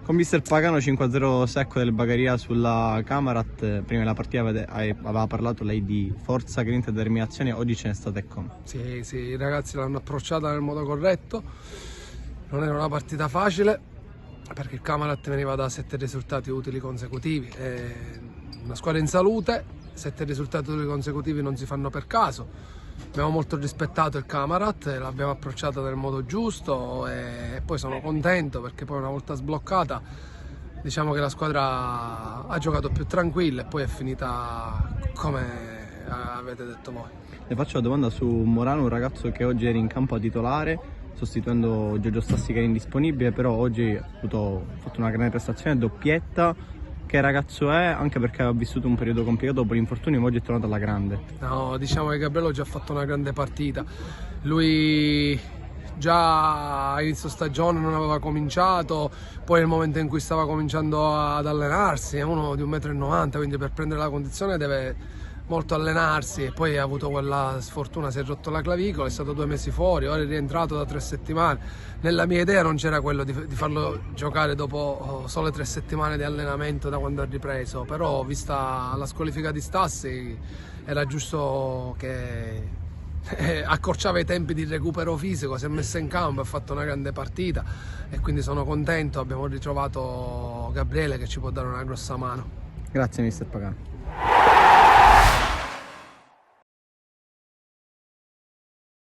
Con mister Pagano 5-0 secco del Bagaria sulla Camarat, prima della partita aveva parlato lei di forza, grinta e determinazione, oggi ce n'è stata e come? Sì, i ragazzi l'hanno approcciata nel modo corretto, non era una partita facile perché il Camarat veniva da 7 risultati utili consecutivi, una squadra in salute, 7 risultati utili consecutivi non si fanno per caso. Abbiamo molto rispettato il Camarat, l'abbiamo approcciata nel modo giusto e poi sono contento perché poi una volta sbloccata diciamo che la squadra ha giocato più tranquilla e poi è finita come avete detto voi. Le faccio una domanda su Morano, un ragazzo che oggi era in campo a titolare sostituendo Giorgio Stassi che era indisponibile, però oggi ha fatto una grande prestazione, doppietta. Che ragazzo è, anche perché ha vissuto un periodo complicato dopo l'infortunio, ma oggi è tornato alla grande. No, diciamo che Gabriele oggi ha fatto una grande partita. Lui già a inizio stagione non aveva cominciato, poi nel momento in cui stava cominciando ad allenarsi, è uno di 1,90 m, quindi per prendere la condizione deve molto allenarsi e poi ha avuto quella sfortuna, si è rotto la clavicola, è stato 2 mesi fuori, ora è rientrato da 3 settimane. Nella mia idea non c'era quello di farlo giocare dopo sole 3 settimane di allenamento da quando ha ripreso, però vista la squalifica di Stassi era giusto che accorciava i tempi di recupero fisico, si è messo in campo, ha fatto una grande partita e quindi sono contento, abbiamo ritrovato Gabriele che ci può dare una grossa mano. Grazie mister Pagano.